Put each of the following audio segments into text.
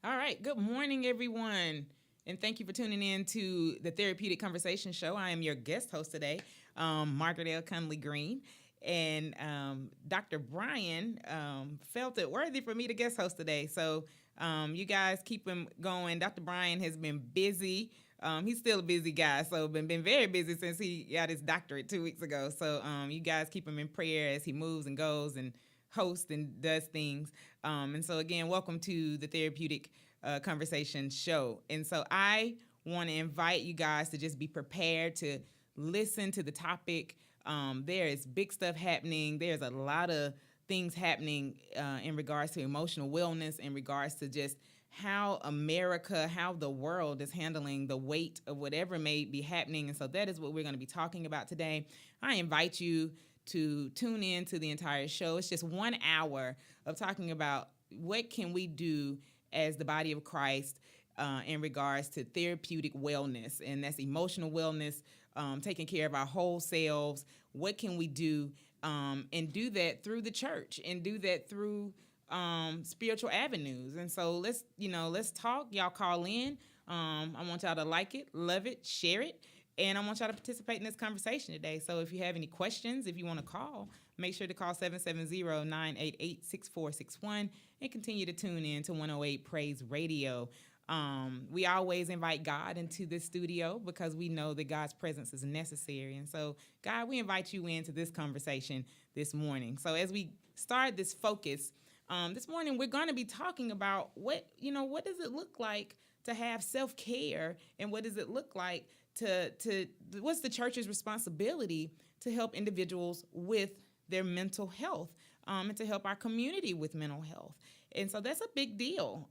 All right. Good morning, everyone. And thank you for tuning in to the Therapeutic Conversation Show. I am your guest host today, Margaret L. Conley Green. And Dr. Bryan felt it worthy for me to guest host today. So you guys keep him going. Dr. Bryan has been busy. He's still a busy guy, so been very busy since he got his doctorate 2 weeks ago. So you guys keep him in prayer as he moves and goes and hosts and does things. And so again, welcome to the Therapeutic Conversation Show. And so I want to invite you guys to just be prepared to listen to the topic. There is big stuff happening. There's a lot of things happening in regards to emotional wellness, in regards to just how America, how the world is handling the weight of whatever may be happening. And so that is what we're going to be talking about today. I invite you to tune in to the entire show. It's just 1 hour of talking about what can we do as the body of Christ in regards to therapeutic wellness, and that's emotional wellness, taking care of our whole selves. What can we do, and do that through the church, and do that through spiritual avenues. And so let's talk. Y'all call in. I want y'all to like it, love it, share it. And I want y'all to participate in this conversation today. So if you have any questions, if you want to call, make sure to call 770-988-6461 and continue to tune in to 108 Praise Radio. We always invite God into this studio because we know that God's presence is necessary. And so, God, we invite you into this conversation this morning. So as we start this focus, this morning we're going to be talking about what does it look like to have self-care, and what does it look like to what's the church's responsibility to help individuals with their mental health, and to help our community with mental health. And so that's a big deal.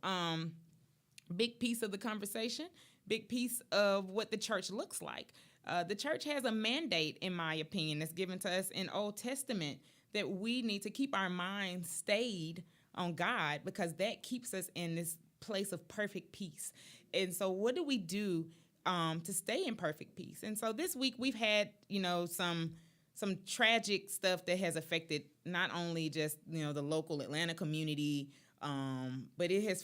Big piece of the conversation, big piece of what the church looks like. The church has a mandate, in my opinion, that's given to us in Old Testament, that we need to keep our minds stayed on God, because that keeps us in this place of perfect peace. And so what do we do to stay in perfect peace? And so this week we've had, some tragic stuff that has affected not only just, the local Atlanta community, but it has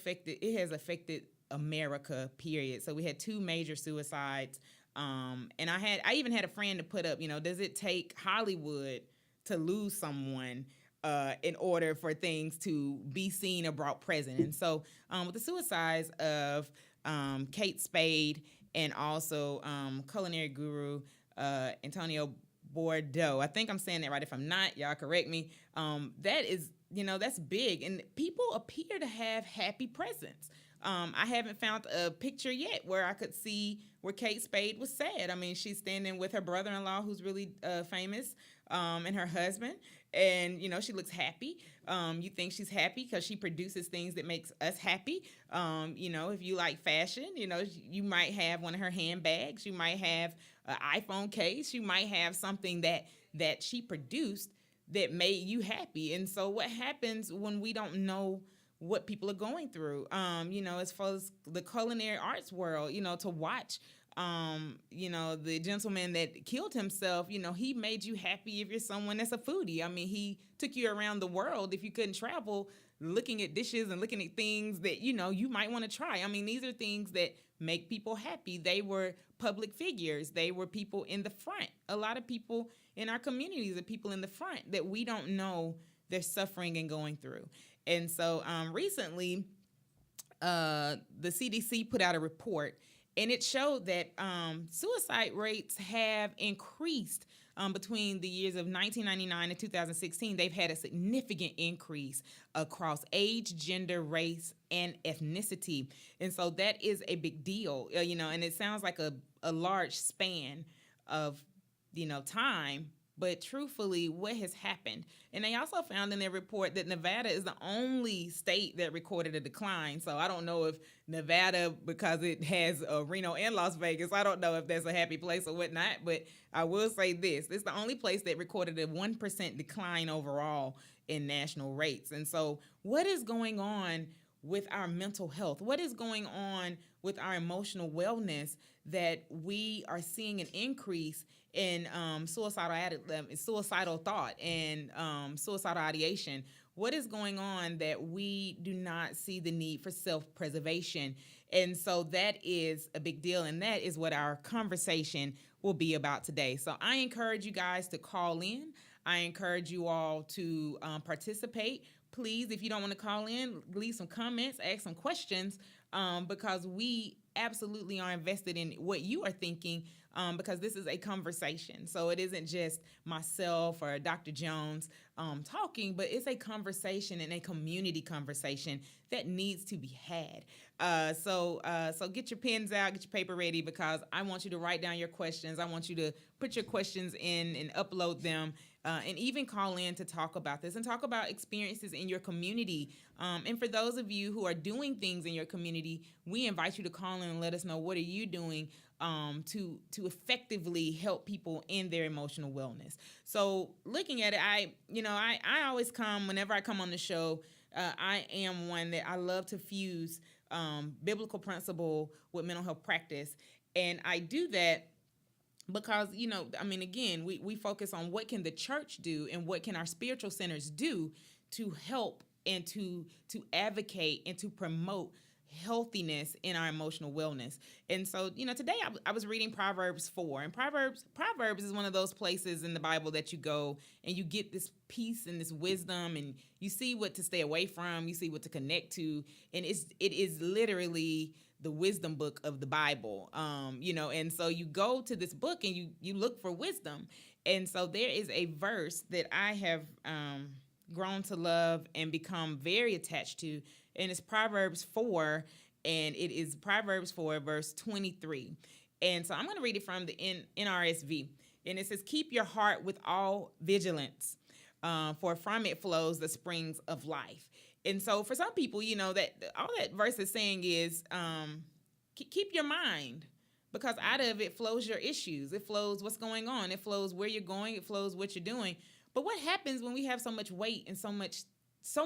affected America, period. So we had 2 major suicides. And I even had a friend to put up, does it take Hollywood to lose someone in order for things to be seen or brought present? And so with the suicides of Kate Spade, and also culinary guru Antonio Bordeaux. I think I'm saying that right. If I'm not, y'all correct me. That is, that's big. And people appear to have happy presents. I haven't found a picture yet where I could see where Kate Spade was sad. I mean, she's standing with her brother-in-law, who's really famous, and her husband. And, she looks happy. You think she's happy because she produces things that makes us happy. If you like fashion, you might have one of her handbags. You might have an iPhone case. You might have something that she produced that made you happy. And so what happens when we don't know what people are going through, as far as the culinary arts world, to watch, the gentleman that killed himself, he made you happy if you're someone that's a foodie. I mean, he took you around the world if you couldn't travel, looking at dishes and looking at things that, you might want to try. I mean, these are things that make people happy. They were public figures. They were people in the front. A lot of people in our communities are people in the front that we don't know they're suffering and going through. And so recently, the CDC put out a report, and it showed that suicide rates have increased between the years of 1999 and 2016. They've had a significant increase across age, gender, race, and ethnicity. And so that is a big deal, and it sounds like a large span of, time. But truthfully, what has happened? And they also found in their report that Nevada is the only state that recorded a decline. So I don't know if Nevada, because it has Reno and Las Vegas, I don't know if that's a happy place or whatnot. But I will say this. It's the only place that recorded a 1% decline overall in national rates. And so what is going on with our mental health? What is going on with our emotional wellness that we are seeing an increase in suicidal thought and suicidal ideation? What is going on that we do not see the need for self-preservation? And so that is a big deal, and that is what our conversation will be about today. So I encourage you guys to call in. I encourage you all to participate. Please, if you don't want to call in, leave some comments, ask some questions, because we absolutely are invested in what you are thinking, because this is a conversation. So it isn't just myself or Dr. Jones talking, but it's a conversation and a community conversation that needs to be had. So get your pens out, get your paper ready, because I want you to write down your questions. I want you to put your questions in and upload them, and even call in to talk about this and talk about experiences in your community. And for those of you who are doing things in your community, we invite you to call in and let us know, what are you doing to effectively help people in their emotional wellness. So looking at it, I always come, whenever I come on the show, I am one that I love to fuse biblical principle with mental health practice. And I do that because, again, we focus on what can the church do and what can our spiritual centers do to help and to advocate and to promote healthiness in our emotional wellness. And so, today I was reading Proverbs 4, and Proverbs is one of those places in the Bible that you go and you get this peace and this wisdom, and you see what to stay away from, you see what to connect to, and it is literally the wisdom book of the Bible. And so you go to this book and you look for wisdom. And so there is a verse that I have grown to love and become very attached to, and it's Proverbs 4, and it is Proverbs 4, verse 23. And so I'm going to read it from the NRSV, and it says, "Keep your heart with all vigilance, for from it flows the springs of life." And so for some people, that all that verse is saying is, keep your mind, because out of it flows your issues. It flows what's going on. It flows where you're going. It flows what you're doing. But what happens when we have so much weight and so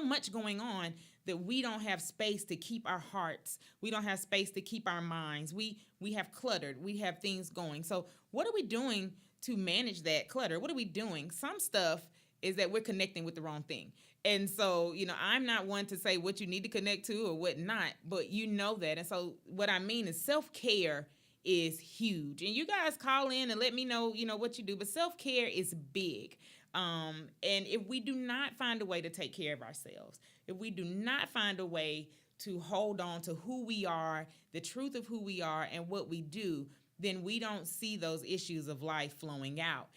much going on that we don't have space to keep our hearts? We don't have space to keep our minds. We have cluttered. We have things going. So what are we doing to manage that clutter? What are we doing? Some stuff is that we're connecting with the wrong thing. And so, I'm not one to say what you need to connect to or what not, but you know that. And so what I mean is self-care is huge. And you guys call in and let me know, what you do. But self-care is big. And if we do not find a way to take care of ourselves, if we do not find a way to hold on to who we are, the truth of who we are and what we do, then we don't see those issues of life flowing out.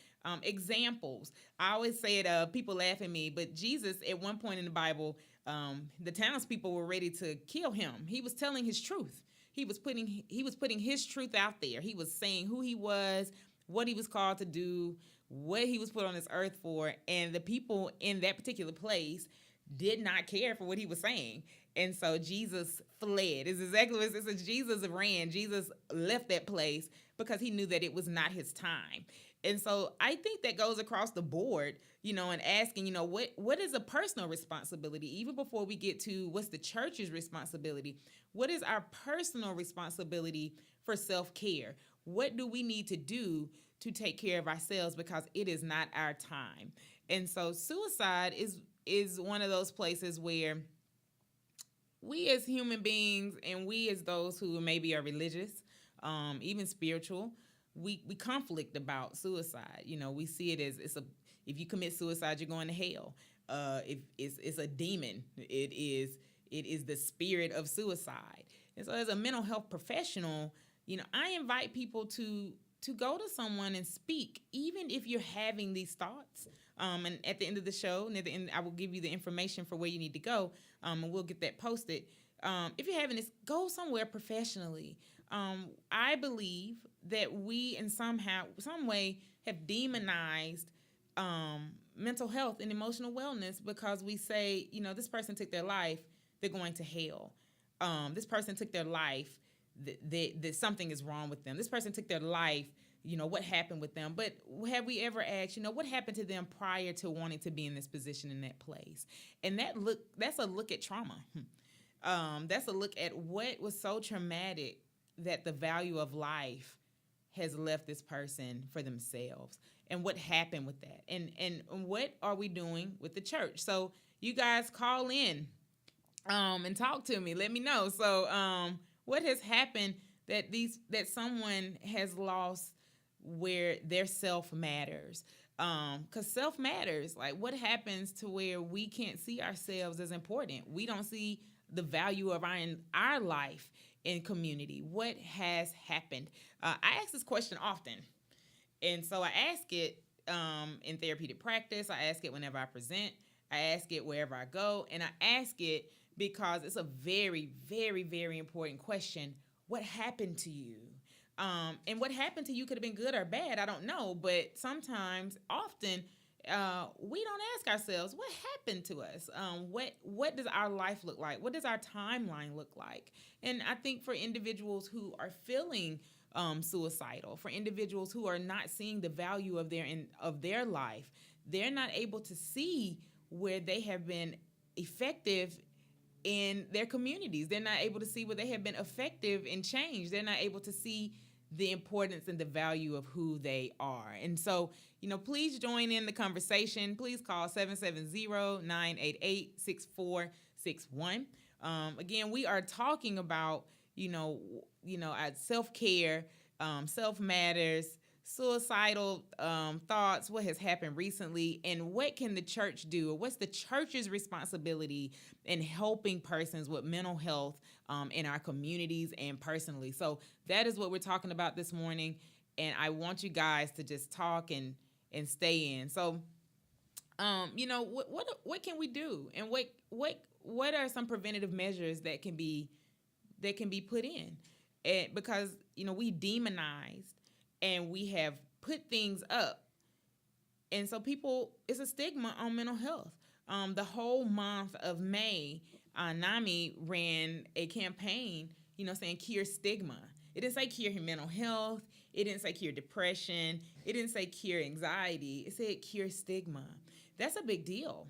Examples. I always say it, people laugh at me, but Jesus, at one point in the Bible, the townspeople were ready to kill him. He was telling his truth. He was putting his truth out there. He was saying who he was, what he was called to do, what he was put on this earth for, and the people in that particular place did not care for what he was saying. And so Jesus fled. It's exactly what it says. Jesus ran. Jesus left that place because he knew that it was not his time. And so I think that goes across the board, and asking, what is a personal responsibility, even before we get to what's the church's responsibility? What is our personal responsibility for self-care? What do we need to do to take care of ourselves, because it is not our time? And so suicide is one of those places where we as human beings, and we as those who maybe are religious, even spiritual, we conflict about suicide. We see it as if you commit suicide, you're going to hell. If it's a demon, it is the spirit of suicide. And so as a mental health professional, I invite people to go to someone and speak, even if you're having these thoughts. And at the end of the show, near the end, I will give you the information for where you need to go, and we'll get that posted. If you're having this, go somewhere professionally. I believe that we, in some way, have demonized mental health and emotional wellness, because we say, this person took their life, they're going to hell. This person took their life, that something is wrong with them. This person took their life, what happened with them? But have we ever asked, what happened to them prior to wanting to be in this position, in that place? And that's a look at trauma. That's a look at what was so traumatic that the value of life has left this person for themselves, and what happened with that, and what are we doing with the church? So, you guys call in and talk to me. Let me know. So what has happened that someone has lost where their self matters? Because self matters. Like, what happens to where we can't see ourselves as important? We don't see the value of our life in community. What has happened? I ask this question often, and so I ask it in therapeutic practice. I ask it whenever I present. I ask it wherever I go, and I ask it because it's a very, very, very important question. What happened to you? And what happened to you could have been good or bad. I don't know, but sometimes, often, we don't ask ourselves what happened to us. What does our life look like? What does our timeline look like? And I think for individuals who are feeling suicidal, for individuals who are not seeing the value of their life, they're not able to see where they have been effective in their communities. They're not able to see where they have been effective in change. They're not able to see the importance and the value of who they are. And so, please join in the conversation. Please call 770-988-6461. Again, we are talking about, self-care, self matters, suicidal thoughts, what has happened recently, and what can the church do, or what's the church's responsibility in helping persons with mental health in our communities and personally. So that is what we're talking about this morning, and I want you guys to just talk and stay in. So what can we do, and what are some preventative measures that can be put in? Because we demonized and we have put things up. And so it's a stigma on mental health. The whole month of May, NAMI ran a campaign, saying cure stigma. It didn't say cure mental health. It didn't say cure depression. It didn't say cure anxiety. It said cure stigma. That's a big deal.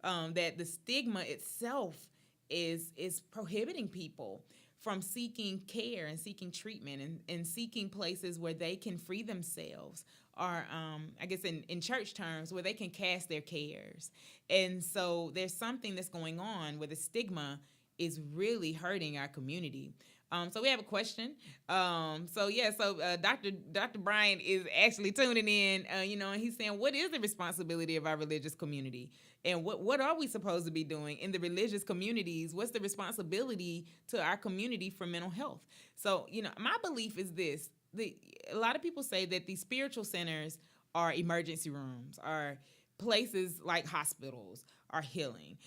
That the stigma itself is prohibiting people from seeking care and seeking treatment and seeking places where they can free themselves, or I guess in church terms, where they can cast their cares. And so there's something that's going on where the stigma is really hurting our community. So we have a question. Dr. Bryan is actually tuning in, and he's saying, what is the responsibility of our religious community? And what are we supposed to be doing in the religious communities? What's the responsibility to our community for mental health? So, my belief is this. A lot of people say that these spiritual centers are emergency rooms, are places like hospitals, are healing,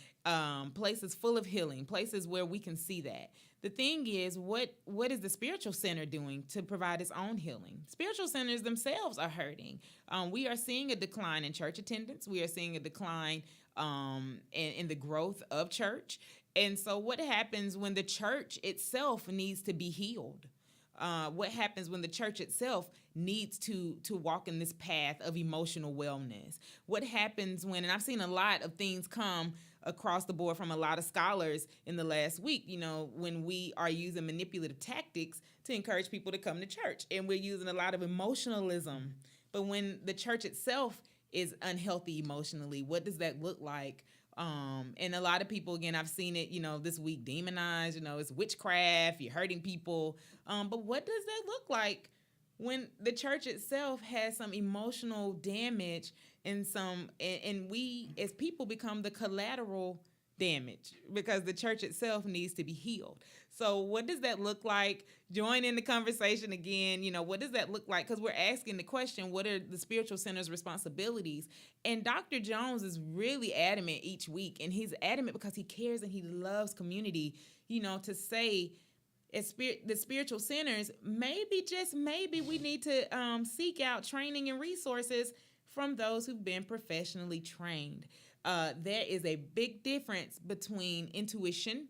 places full of healing, places where we can see that. The thing is, what is the spiritual center doing to provide its own healing? Spiritual centers themselves are hurting. We are seeing a decline in church attendance. We are seeing a decline in the growth of church. And so what happens when the church itself needs to be healed? What happens when the church itself needs to walk in this path of emotional wellness? What happens when, and I've seen a lot of things come across the board from a lot of scholars in the last week, when we are using manipulative tactics to encourage people to come to church, and we're using a lot of emotionalism. But when the church itself is unhealthy emotionally, what does that look like? And a lot of people, again, I've seen it, this week demonized, it's witchcraft, you're hurting people. But what does that look like when the church itself has some emotional damage and we as people become the collateral damage because the church itself needs to be healed? So what does that look like? Join in the conversation again. What does that look like? Because we're asking the question, what are the spiritual center's responsibilities? And Dr. Jones is really adamant each week, and he's adamant because he cares and he loves community, to say the spiritual centers, maybe, just maybe, we need to seek out training and resources from those who've been professionally trained. There is a big difference between intuition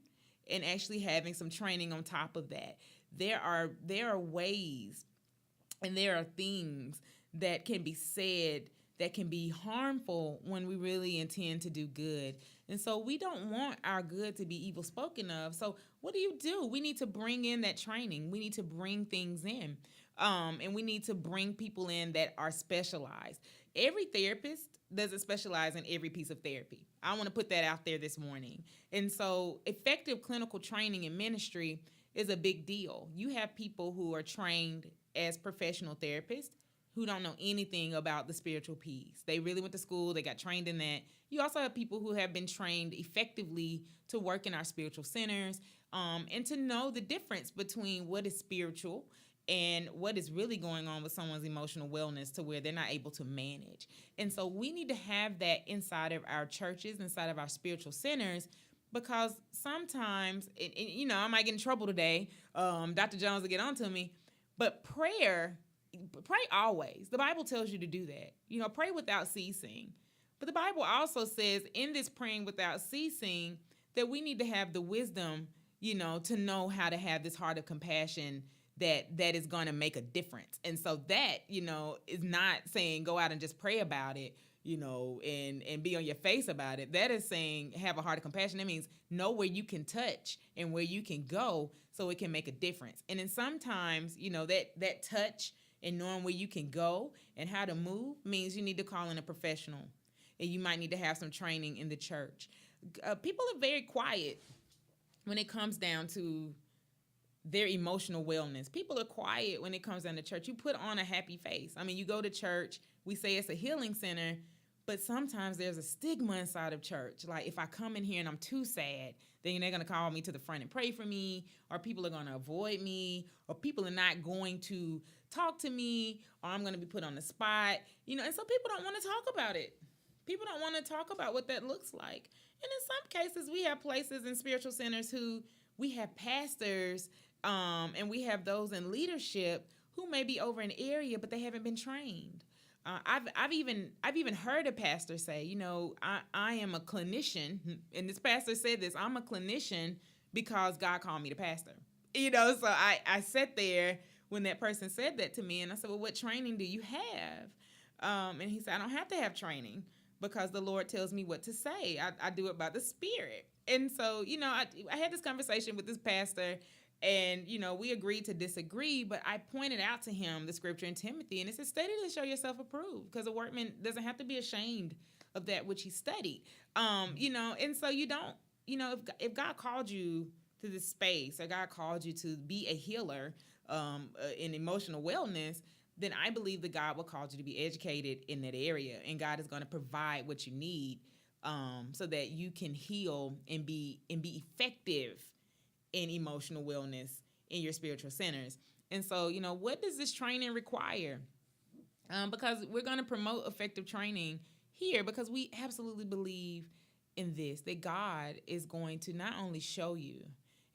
and actually having some training on top of that. There are ways and there are things that can be said that can be harmful when we really intend to do good. And so we don't want our good to be evil spoken of. So what do? We need to bring in that training. We need to bring things in. And we need to bring people in that are specialized. Every therapist doesn't specialize in every piece of therapy. I want to put that out there this morning. And so effective clinical training in ministry is a big deal. You have people who are trained as professional therapists who don't know anything about the spiritual piece. They really went to school, they got trained in that. You also have people who have been trained effectively to work in our spiritual centers, and to know the difference between what is spiritual and what is really going on with someone's emotional wellness to where they're not able to manage. And so we need to have that inside of our churches, inside of our spiritual centers, because sometimes, I might get in trouble today. Dr. Jones will get on to me, but pray always. The Bible tells you to do that. Pray without ceasing. But the Bible also says in this praying without ceasing that we need to have the wisdom, to know how to have this heart of compassion that is going to make a difference. And so that, is not saying go out and just pray about it, and be on your face about it. That is saying have a heart of compassion. That means know where you can touch and where you can go so it can make a difference. And then sometimes, that touch and knowing where you can go and how to move means you need to call in a professional, and you might need to have some training in the church. People are very quiet when it comes down to their emotional wellness. People are quiet when it comes down to church. You put on a happy face. I mean, you go to church, we say it's a healing center, but sometimes there's a stigma inside of church. Like if I come in here and I'm too sad, then they're going to call me to the front and pray for me, or people are going to avoid me, or people are not going to talk to me, or I'm going to be put on the spot, and so people don't want to talk about it. People don't want to talk about what that looks like. And in some cases, we have places in spiritual centers who we have pastors, and we have those in leadership who may be over an area, but they haven't been trained. I've even heard a pastor say, I am a clinician, and this pastor said this, I'm a clinician because God called me to pastor. So I sat there when that person said that to me, and I said, well, what training do you have? And he said, I don't have to have training because the Lord tells me what to say. I do it by the Spirit. And so, I had this conversation with this pastor, and, we agreed to disagree, but I pointed out to him the scripture in Timothy, and it says, study to show yourself approved, because a workman doesn't have to be ashamed of that which he studied. And so you don't, if God called you to this space, or God called you to be a healer in emotional wellness, then I believe that God will call you to be educated in that area, and God is going to provide what you need so that you can heal and be effective in emotional wellness in your spiritual centers. And so, what does this training require? Because we're going to promote effective training here because we absolutely believe in this, that God is going to not only show you,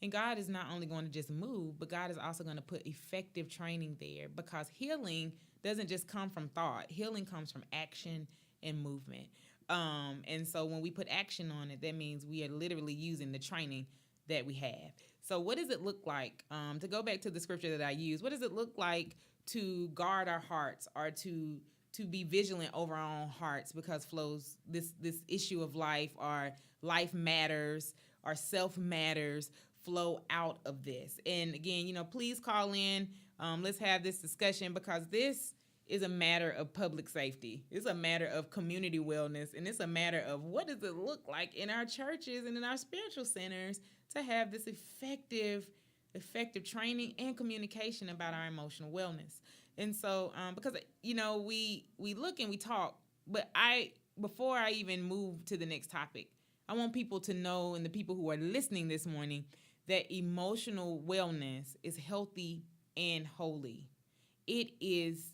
and God is not only going to just move, but God is also going to put effective training there, because healing doesn't just come from thought. Healing comes from action and movement. And so when we put action on it, that means we are literally using the training that we have. So what does it look like, to go back to the scripture that I use, what does it look like to guard our hearts, or to be vigilant over our own hearts, because flows this issue of life, or life matters, or self matters, flow out of this. And again, please call in. Let's have this discussion, because this is a matter of public safety. It's a matter of community wellness, and it's a matter of what does it look like in our churches and in our spiritual centers to have this effective training and communication about our emotional wellness. And so, because we look and we talk, but before I even move to the next topic, I want people to know, and the people who are listening this morning, that emotional wellness is healthy and holy. It is,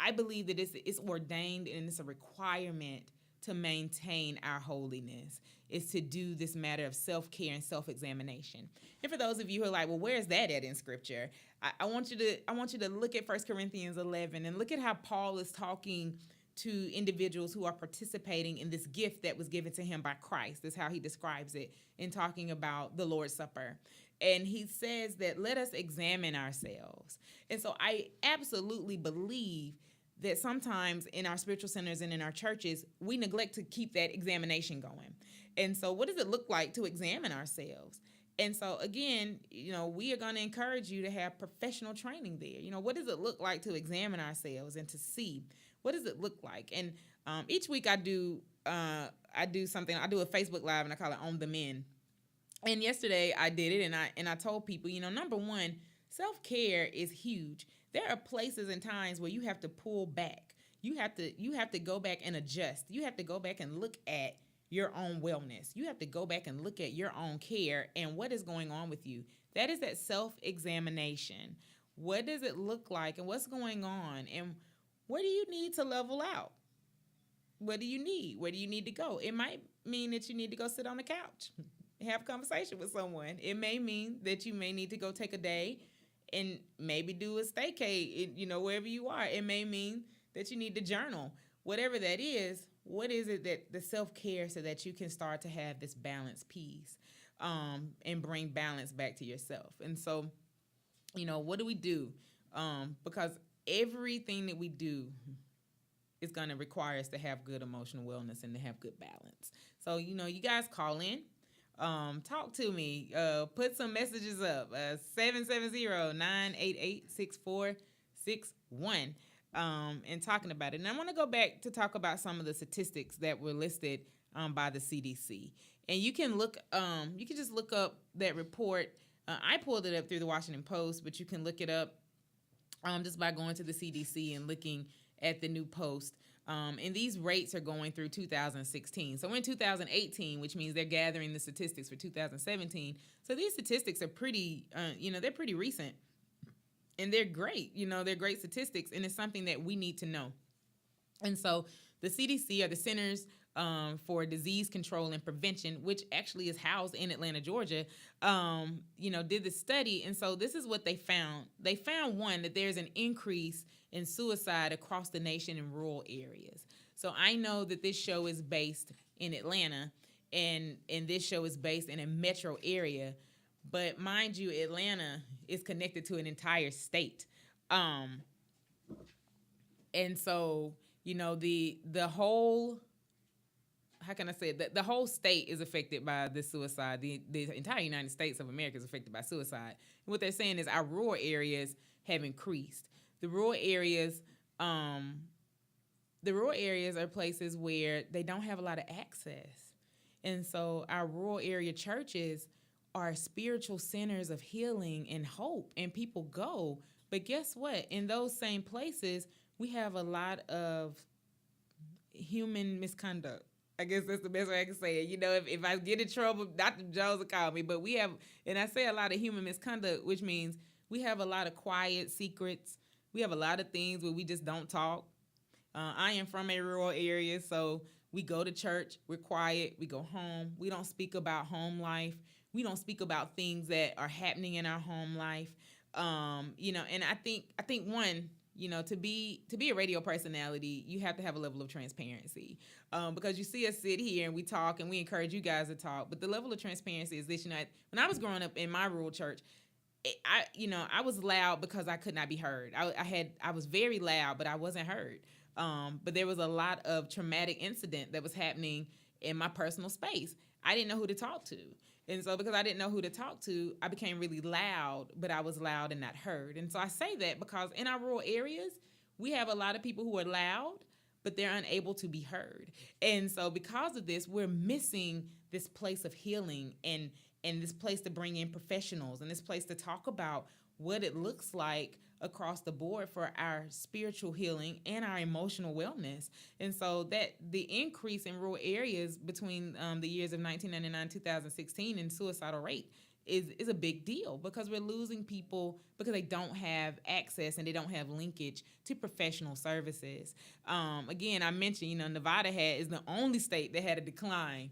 I believe that it's ordained and it's a requirement to maintain our holiness, is to do this matter of self-care and self-examination. And for those of you who are like, well, where is that at in scripture? I want you to look at 1 Corinthians 11 and look at how Paul is talking to individuals who are participating in this gift that was given to him by Christ. That's how he describes it in talking about the Lord's Supper. And he says that let us examine ourselves. And so I absolutely believe that sometimes in our spiritual centers and in our churches, we neglect to keep that examination going. And so what does it look like to examine ourselves? And so again, we are going to encourage you to have professional training there. What does it look like to examine ourselves and to see? What does it look like? And Each week I do something. I do a Facebook Live and I call it On the Men. And yesterday I did it, and I told people, number one, self-care is huge. There are places and times where you have to pull back. You have to go back and adjust. You have to go back and look at your own wellness. You have to go back and look at your own care and what is going on with you. That is that self-examination. What does it look like and what's going on, and what do you need to level out? What do you need? Where do you need to go? It might mean that you need to go sit on the couch, have a conversation with someone. It may mean that you may need to go take a day and maybe do a staycay, wherever you are. It may mean that you need to journal. Whatever that is, what is it that the self-care so that you can start to have this balanced piece and bring balance back to yourself? And so, what do we do? Because everything that we do is going to require us to have good emotional wellness and to have good balance. So, you guys call in. Talk to me. Put some messages up. 770-988-6461. And talking about it. And I want to go back to talk about some of the statistics that were listed by the CDC. And you can just look up that report. I pulled it up through the Washington Post, but you can look it up just by going to the CDC and looking at the new post. And these rates are going through 2016. So in 2018, which means they're gathering the statistics for 2017. So these statistics are pretty, they're pretty recent. And they're great. They're great statistics. And it's something that we need to know. And so the CDC, or the Centers for Disease Control and Prevention, which actually is housed in Atlanta, Georgia, did the study. And so this is what they found. They found, one, that there's an increase in suicide across the nation in rural areas. So I know that this show is based in Atlanta, and this show is based in a metro area. But mind you, Atlanta is connected to an entire state. And so, the whole, how can I say it? The whole state is affected by this suicide. The entire United States of America is affected by suicide. And what they're saying is our rural areas have increased. The rural areas are places where they don't have a lot of access. And so our rural area churches are spiritual centers of healing and hope, and people go. But guess what? In those same places, we have a lot of human misconduct. I guess that's the best way I can say it. If I get in trouble, Dr. Jones will call me. But we have, and I say a lot of human misconduct, which means we have a lot of quiet secrets. We have a lot of things where we just don't talk. I am from a rural area, so we go to church, we're quiet, we go home. We don't speak about home life. We don't speak about things that are happening in our home life. And I think one, to be a radio personality, you have to have a level of transparency. Because you see us sit here and we talk, and we encourage you guys to talk. But the level of transparency is this. When I was growing up in my rural church, I was loud because I could not be heard. I was very loud, but I wasn't heard. But there was a lot of traumatic incident that was happening in my personal space. I didn't know who to talk to. And so because I didn't know who to talk to, I became really loud, but I was loud and not heard. And so I say that because in our rural areas, we have a lot of people who are loud, but they're unable to be heard. And so because of this, we're missing this place of healing and this place to bring in professionals and this place to talk about what it looks like across the board for our spiritual healing and our emotional wellness. And so that the increase in rural areas between the years of 1999 and 2016 in suicidal rate is a big deal, because we're losing people because they don't have access and they don't have linkage to professional services. Again, I mentioned, Nevada is the only state that had a decline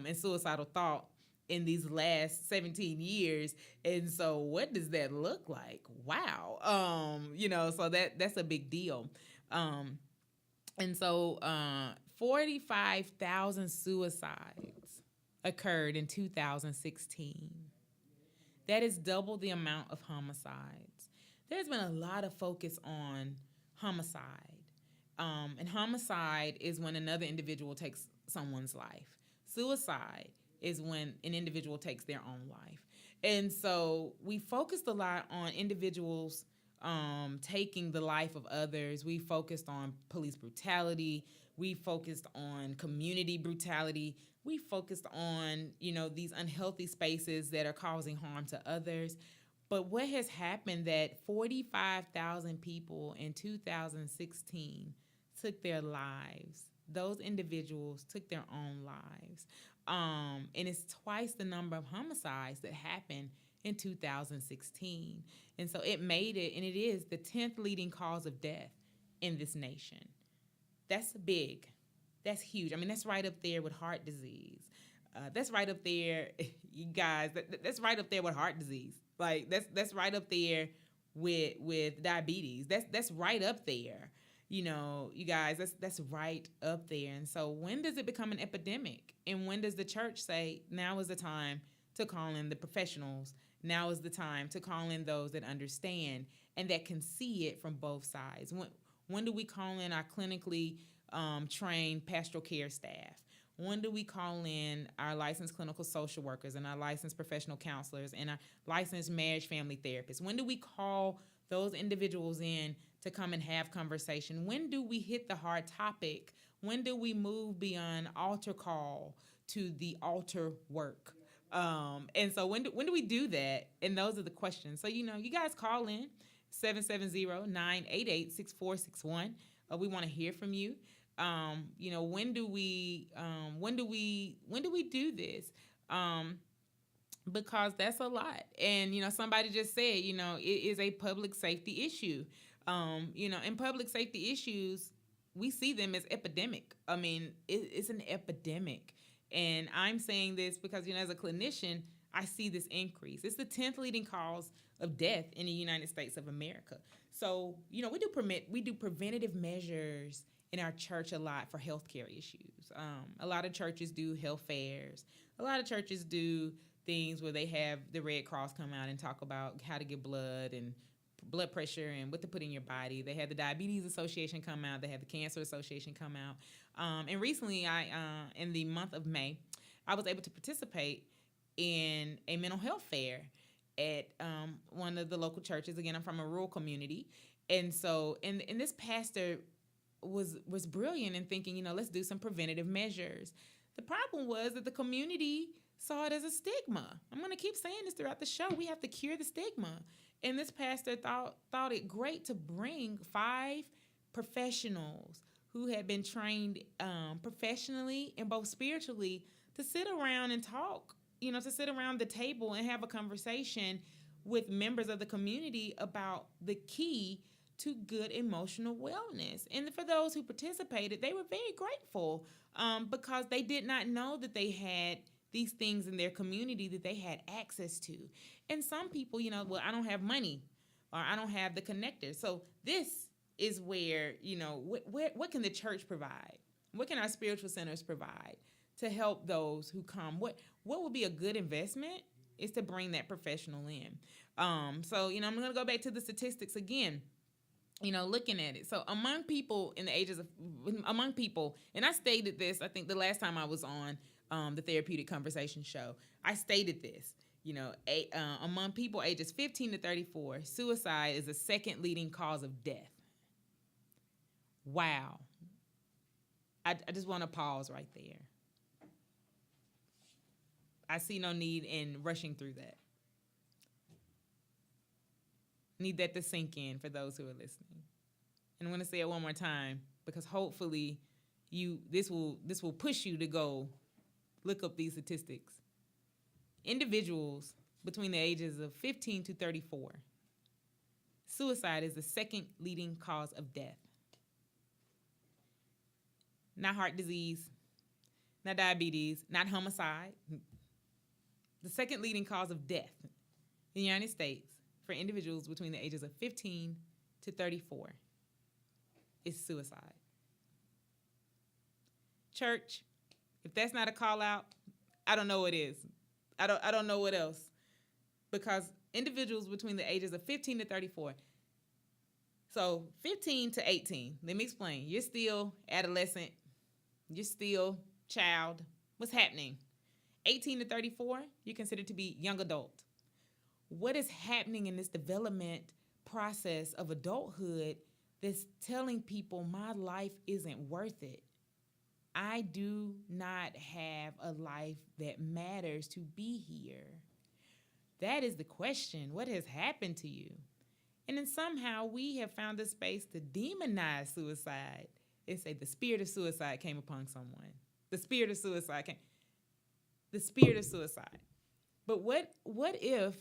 in suicidal thought in these last 17 years. And so what does that look like? Wow. So that's a big deal. And so 45,000 suicides occurred in 2016. That is double the amount of homicides. There's been a lot of focus on homicide. And homicide is when another individual takes someone's life. Suicide is when an individual takes their own life. And so we focused a lot on individuals taking the life of others. We focused on police brutality. We focused on community brutality. We focused on, these unhealthy spaces that are causing harm to others. But what has happened that 45,000 people in 2016 took their lives. Those individuals took their own lives. And it's twice the number of homicides that happened in 2016. And so it made it, and it is the 10th leading cause of death in this nation. That's big. That's huge. I mean, that's right up there with heart disease. That's right up there, you guys. That's right up there with heart disease. Like that's right up there with diabetes. That's right up there. You guys, that's right up there. And so when does it become an epidemic? And when does the church say, now is the time to call in the professionals? Now is the time to call in those that understand and that can see it from both sides. When do we call in our clinically trained pastoral care staff? When do we call in our licensed clinical social workers and our licensed professional counselors and our licensed marriage family therapists? When do we call those individuals in to come and have conversation? When do we hit the hard topic? When do we move beyond altar call to the altar work? And so when do we do that? And those are the questions. So, you guys call in 770-988-6461. We want to hear from you. When do we do this? Because that's a lot. And, somebody just said, it is a public safety issue. And public safety issues, we see them as epidemic. I mean, it's an epidemic. And I'm saying this because, as a clinician, I see this increase. It's the 10th leading cause of death in the United States of America. So, we do preventative measures in our church a lot for healthcare issues. A lot of churches do health fairs. A lot of churches do things where they have the Red Cross come out and talk about how to get blood and blood pressure and what to put in your body. They had the Diabetes Association come out. They had the Cancer Association come out. And recently, in the month of May, I was able to participate in a mental health fair at one of the local churches. Again, I'm from a rural community. And so, and this pastor was brilliant in thinking, let's do some preventative measures. The problem was that the community saw it as a stigma. I'm going to keep saying this throughout the show. We have to cure the stigma. And this pastor thought it great to bring 5 professionals who had been trained professionally and both spiritually to sit around and talk, to sit around the table and have a conversation with members of the community about the key to good emotional wellness. And for those who participated, they were very grateful because they did not know that they had these things in their community that they had access to. And some people, well, I don't have money or I don't have the connectors. So this is where, what can the church provide? What can our spiritual centers provide to help those who come? What would be a good investment is to bring that professional in. So, I'm going to go back to the statistics again. Looking at it. So among people, and I stated this, I think the last time I was on the Therapeutic Conversation show, I stated this, among people ages 15 to 34, suicide is the second leading cause of death. Wow. I just want to pause right there. I see no need in rushing through that. Need that to sink in for those who are listening. And I'm going to say it one more time because hopefully this will push you to go look up these statistics. Individuals between the ages of 15 to 34, suicide is the second leading cause of death. Not heart disease, not diabetes, not homicide. The second leading cause of death in the United States for individuals between the ages of 15 to 34 is suicide. Church, if that's not a call out, I don't know what is. I don't know what else. Because individuals between the ages of 15 to 34, so 15 to 18, let me explain. You're still adolescent. You're still child. What's happening? 18 to 34, you're considered to be young adult. What is happening in this development process of adulthood that's telling people my life isn't worth it? I do not have a life that matters to be here. That is the question. What has happened to you? And then somehow we have found a space to demonize suicide and say the spirit of suicide came upon someone. The spirit of suicide came. The spirit of suicide. But what if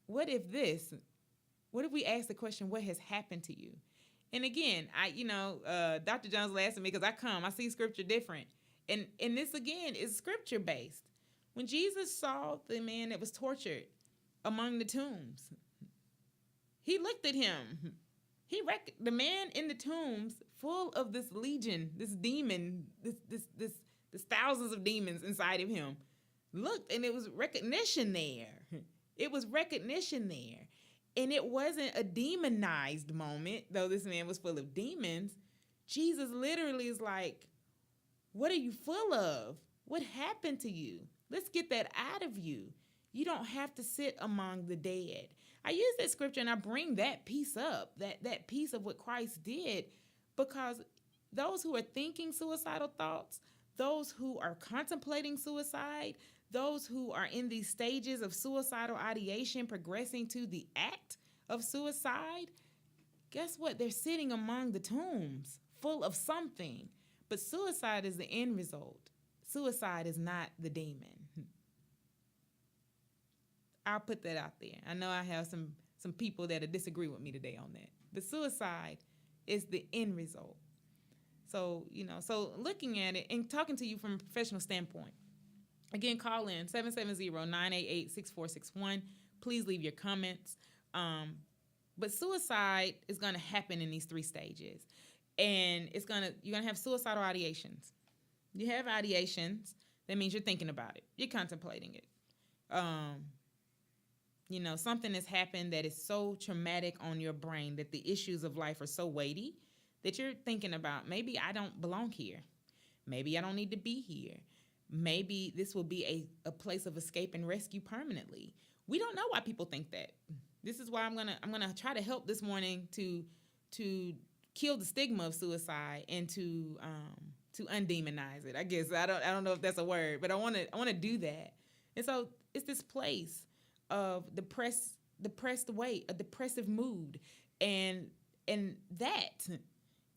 we ask the question, what has happened to you? And again, Dr. Jones laughs at me because I see scripture different. And this again is scripture based. When Jesus saw the man that was tortured among the tombs, he looked at him. The man in the tombs, full of this legion, this demon, this thousands of demons inside of him, looked, and it was recognition there. It was recognition there. And it wasn't a demonized moment, though this man was full of demons. Jesus literally is like, what are you full of? What happened to you? Let's get that out of you. You don't have to sit among the dead. I use that scripture and I bring that piece up, that piece of what Christ did, because those who are thinking suicidal thoughts, those who are contemplating suicide, those who are in these stages of suicidal ideation progressing to the act of suicide, guess what? They're sitting among the tombs full of something. But suicide is the end result. Suicide is not the demon. I'll put that out there. I know I have some people that disagree with me today on that. But suicide is the end result. So looking at it and talking to you from a professional standpoint, again, call in 770-988-6461. Please leave your comments. But suicide is going to happen in these 3 stages. And you're going to have suicidal ideations. You have ideations. That means you're thinking about it. You're contemplating it. Something has happened that is so traumatic on your brain that the issues of life are so weighty that you're thinking about, maybe I don't belong here. Maybe I don't need to be here. Maybe this will be a place of escape and rescue permanently. We don't know why people think that. This is why I'm gonna try to help this morning to kill the stigma of suicide and to undemonize it. I guess I don't know if that's a word, but I want to do that. And so it's this place of depressed weight, a depressive mood, and that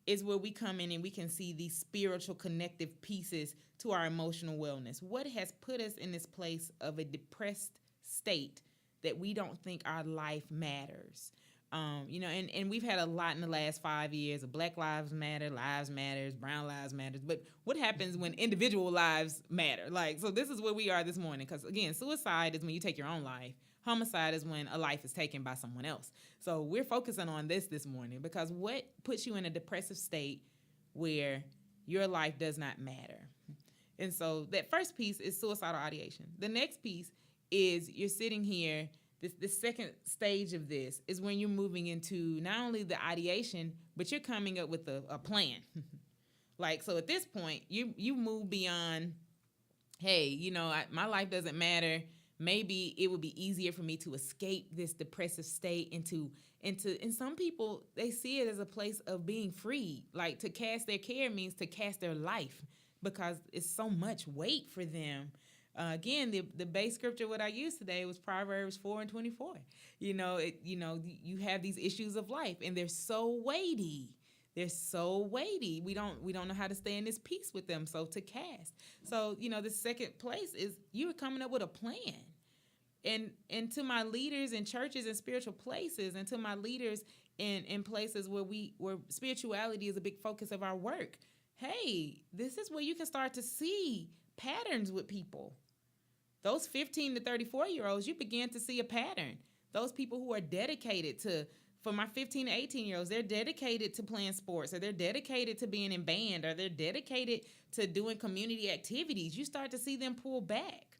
is where we come in and we can see these spiritual connective pieces to our emotional wellness. What has put us in this place of a depressed state that we don't think our life matters? And we've had a lot in the last 5 years of Black Lives Matter, Lives Matters, Brown Lives Matters. But what happens when individual lives matter? So this is where we are this morning. Because, again, suicide is when you take your own life. Homicide is when a life is taken by someone else. So we're focusing on this morning because what puts you in a depressive state where your life does not matter? And so that first piece is suicidal ideation. The next piece is you're sitting here. The second stage of this is when you're moving into not only the ideation, but you're coming up with a plan. So at this point, you move beyond, hey, my life doesn't matter. Maybe it would be easier for me to escape this depressive state and some people, they see it as a place of being free. To cast their care means to cast their life because it's so much weight for them. Again, the base scripture what I used today was Proverbs 4:24. You have these issues of life and they're so weighty. They're so weighty. We don't know how to stay in this peace with them. So to cast. So, the second place is you're coming up with a plan. And to my leaders in churches and spiritual places, and to my leaders in places where spirituality is a big focus of our work, hey, this is where you can start to see patterns with people. Those 15 to 34-year-olds, you begin to see a pattern. Those people who are dedicated for my 15 to 18-year-olds, they're dedicated to playing sports, or they're dedicated to being in band, or they're dedicated to doing community activities. You start to see them pull back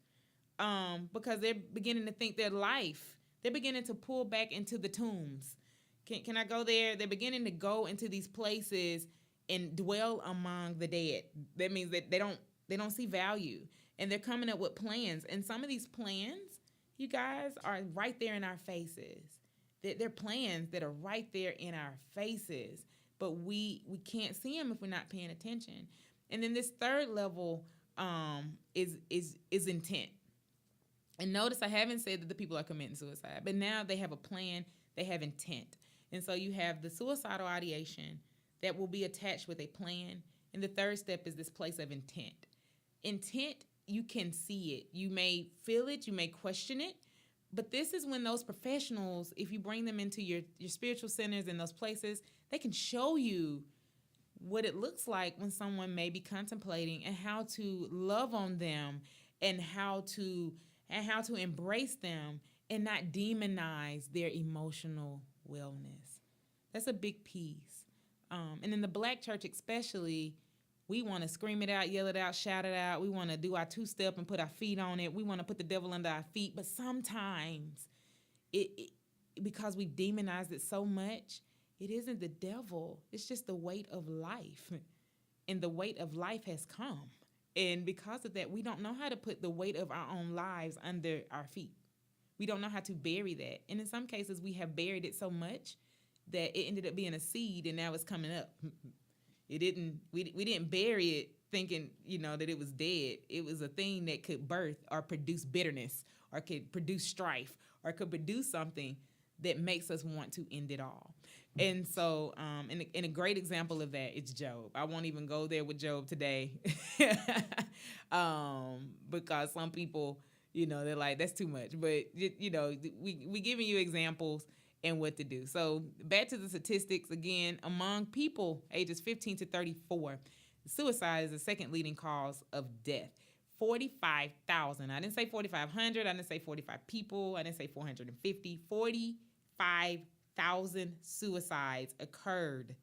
because they're beginning to think their life, they're beginning to pull back into the tombs. Can I go there? They're beginning to go into these places and dwell among the dead. That means that they don't see value, and they're coming up with plans. And some of these plans, you guys, are right there in our faces. They're plans that are right there in our faces, but we can't see them if we're not paying attention. And then this third level is intent. And notice I haven't said that the people are committing suicide, but now they have a plan, they have intent. And so you have the suicidal ideation that will be attached with a plan. And the third step is this place of intent. Intent, you can see it. You may feel it, you may question it, but this is when those professionals, if you bring them into your spiritual centers and those places, they can show you what it looks like when someone may be contemplating and how to love on them and how to embrace them and not demonize their emotional wellness. That's a big piece. And in the Black church especially, we want to scream it out, yell it out, shout it out. We want to do our two-step and put our feet on it. We want to put the devil under our feet. But sometimes, because we've demonized it so much, it isn't the devil. It's just the weight of life. And the weight of life has come. And because of that, we don't know how to put the weight of our own lives under our feet. We don't know how to bury that. And in some cases, we have buried it so much that it ended up being a seed and now it's coming up. We didn't bury it thinking, that it was dead. It was a thing that could birth or produce bitterness or could produce strife or could produce something that makes us want to end it all. And so, and a great example of that is Job. I won't even go there with Job today because some people, they're like, that's too much. But, we giving you examples and what to do. So back to the statistics again, among people ages 15 to 34, suicide is the second leading cause of death. 45,000. I didn't say 4,500. I didn't say 45 people. I didn't say 450. 45,000 suicides occurred.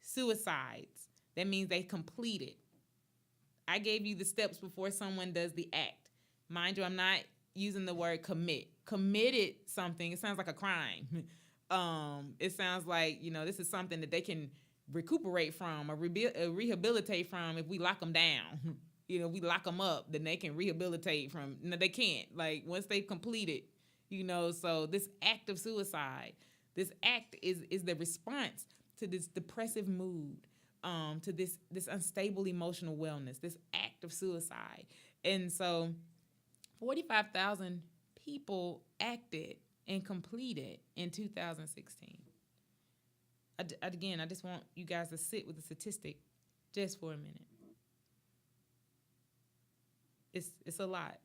Suicides. That means they completed. I gave you the steps before someone does the act. Mind you, I'm not using the word commit. Committed something, it sounds like a crime. It sounds like, this is something that they can recuperate from or rehabilitate from if we lock them down. We lock them up, then they can rehabilitate from. No, they can't. Like, once they've completed, so this act of suicide, this act is the response to this depressive mood, to this unstable emotional wellness, this act of suicide. And so 45,000 people acted and completed in 2016. Again, I just want you guys to sit with the statistic just for a minute. It's a lot.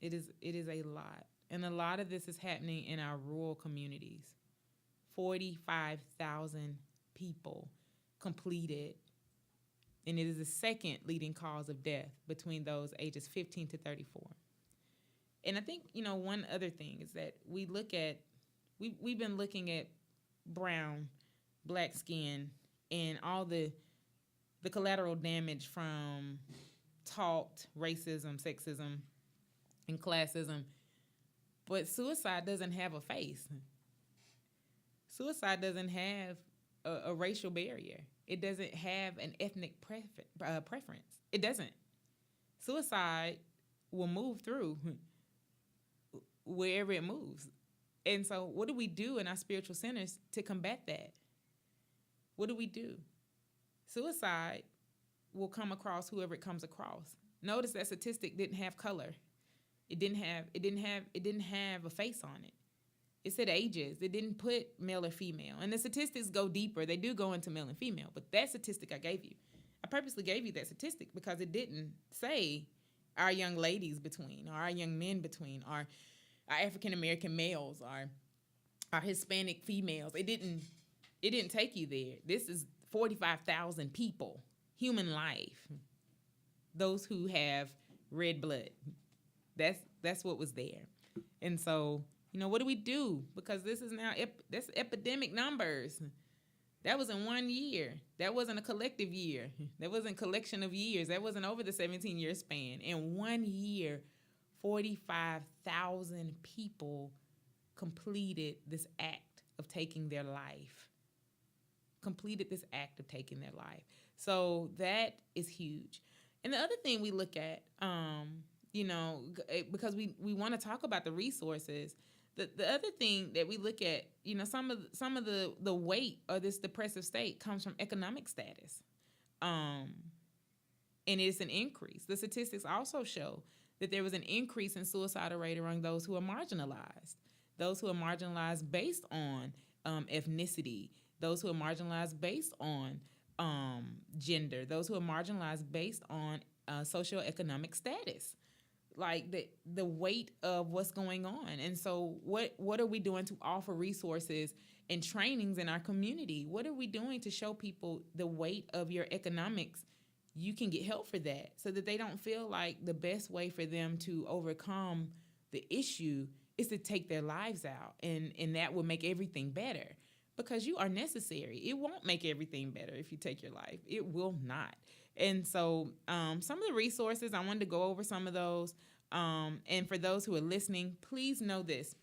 It is a lot. And a lot of this is happening in our rural communities. 45,000 people completed. And it is the second leading cause of death between those ages 15 to 34. And I think, one other thing is that we've been looking at brown, black skin, and all the collateral damage from taught racism, sexism, and classism. But suicide doesn't have a face. Suicide doesn't have a racial barrier. It doesn't have an ethnic preference. It doesn't. Suicide will move through wherever it moves. And so what do we do in our spiritual centers to combat that? What do we do? Suicide will come across whoever it comes across. Notice that statistic didn't have color. It didn't have a face on it. It said ages. It didn't put male or female. And the statistics go deeper. They do go into male and female. But that statistic I gave you, I purposely gave you that statistic because it didn't say our young ladies between, or our young men between, or our African-American males, or our Hispanic females. It didn't take you there. This is 45,000 people, human life, those who have red blood. That's what was there. And so, what do we do? Because this is now, that's epidemic numbers. That was in 1 year. That wasn't a collective year. That wasn't collection of years. That wasn't over the 17-year span. In 1 year, 45,000 people completed this act of taking their life. So that is huge. And the other thing we look at, because we want to talk about the resources, the other thing that we look at, some of the weight of this depressive state comes from economic status. and it's an increase. The statistics also show that there was an increase in suicidal rate among those who are marginalized, based on ethnicity, those who are marginalized based on gender, those who are marginalized based on socioeconomic status, like the weight of what's going on. And so what are we doing to offer resources and trainings in our community? What are we doing to show people the weight of your economics? You can get help for that, so that they don't feel like the best way for them to overcome the issue is to take their lives out, and that will make everything better, because you are necessary. It won't make everything better if you take your life. It will not. And so some of the resources, I wanted to go over some of those. And for those who are listening, please know this,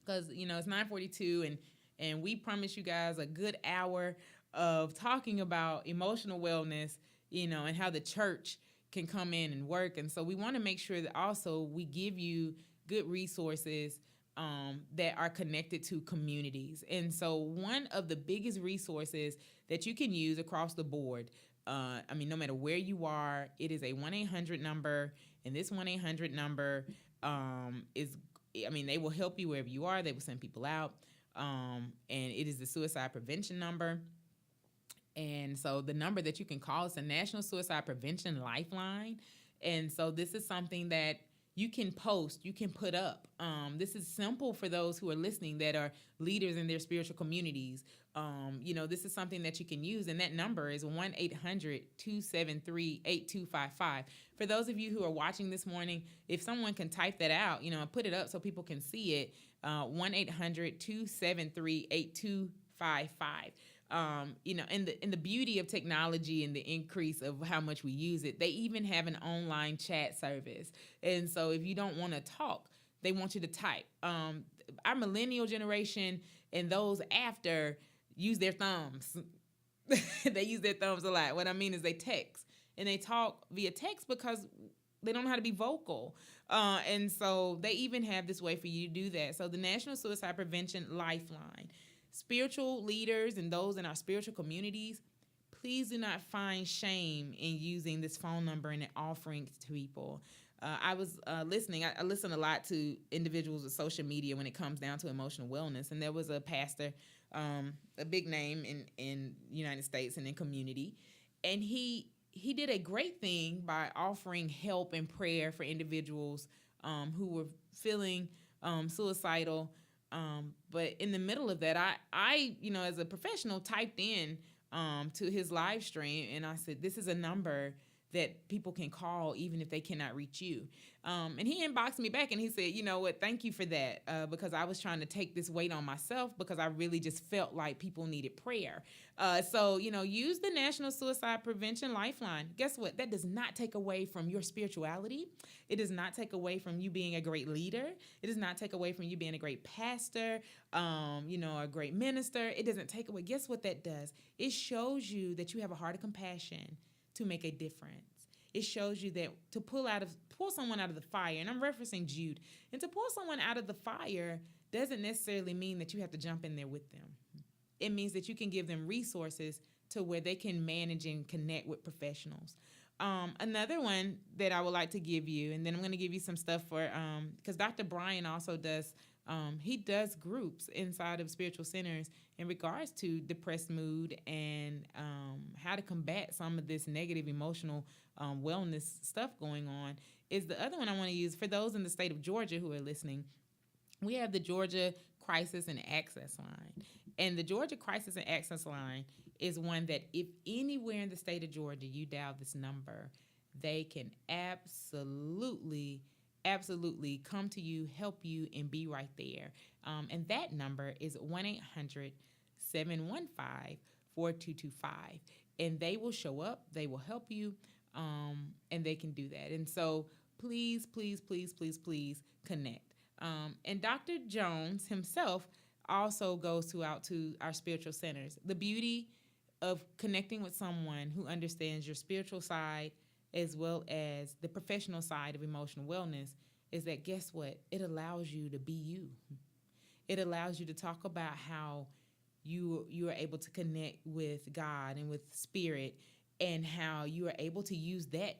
because, it's 9:42, and we promise you guys a good hour of talking about emotional wellness, and how the church can come in and work. And so we want to make sure that also we give you good resources that are connected to communities. And so one of the biggest resources that you can use across the board, no matter where you are, it is a 1-800 number. And this 1-800 number they will help you wherever you are. They will send people out. And it is the suicide prevention number. And so the number that you can call is the National Suicide Prevention Lifeline. And so this is something that you can post, you can put up. This is simple for those who are listening that are leaders in their spiritual communities. This is something that you can use. And that number is 1-800-273-8255. For those of you who are watching this morning, if someone can type that out, and put it up so people can see it, 1-800-273-8255. And the beauty of technology and the increase of how much we use it, they even have an online chat service. And so if you don't want to talk, they want you to type. Our millennial generation and those after use their thumbs. They use their thumbs a lot. What I mean is they text, and they talk via text because they don't know how to be vocal. And so they even have this way for you to do that. So the National Suicide Prevention Lifeline. Spiritual leaders and those in our spiritual communities, please do not find shame in using this phone number and offering it to people. I was listening. I listen a lot to individuals with social media when it comes down to emotional wellness. And there was a pastor, a big name in the United States and in community. And he did a great thing by offering help and prayer for individuals who were feeling suicidal. But in the middle of that, I as a professional, typed in to his live stream, and I said, this is a number that people can call even if they cannot reach you. And he inboxed me back and he said, you know what, thank you for that, because I was trying to take this weight on myself because I really just felt like people needed prayer. So use the National Suicide Prevention Lifeline. Guess what? That does not take away from your spirituality. It does not take away from you being a great leader. It does not take away from you being a great pastor, a great minister. It doesn't take away. Guess what that does? It shows you that you have a heart of compassion to make a difference. It shows you that to pull someone out of the fire, and I'm referencing Jude, and to pull someone out of the fire doesn't necessarily mean that you have to jump in there with them. It means that you can give them resources to where they can manage and connect with professionals. Another one that I would like to give you, and then I'm going to give you some stuff for, because Dr. Bryan also does, he does groups inside of spiritual centers in regards to depressed mood and how to combat some of this negative emotional wellness stuff going on. Is the other one I want to use for those in the state of Georgia who are listening. We have the Georgia Crisis and Access Line. And the Georgia Crisis and Access Line is one that if anywhere in the state of Georgia you dial this number, they can absolutely come to you, help you, and be right there. And that number is 1-800-715-4225. And they will show up, they will help you, and they can do that. And so please connect. And Dr. Jones himself also goes out to our spiritual centers. The beauty of connecting with someone who understands your spiritual side as well as the professional side of emotional wellness is that, guess what? It allows you to be you. It allows you to talk about how you are able to connect with God and with spirit and how you are able to use that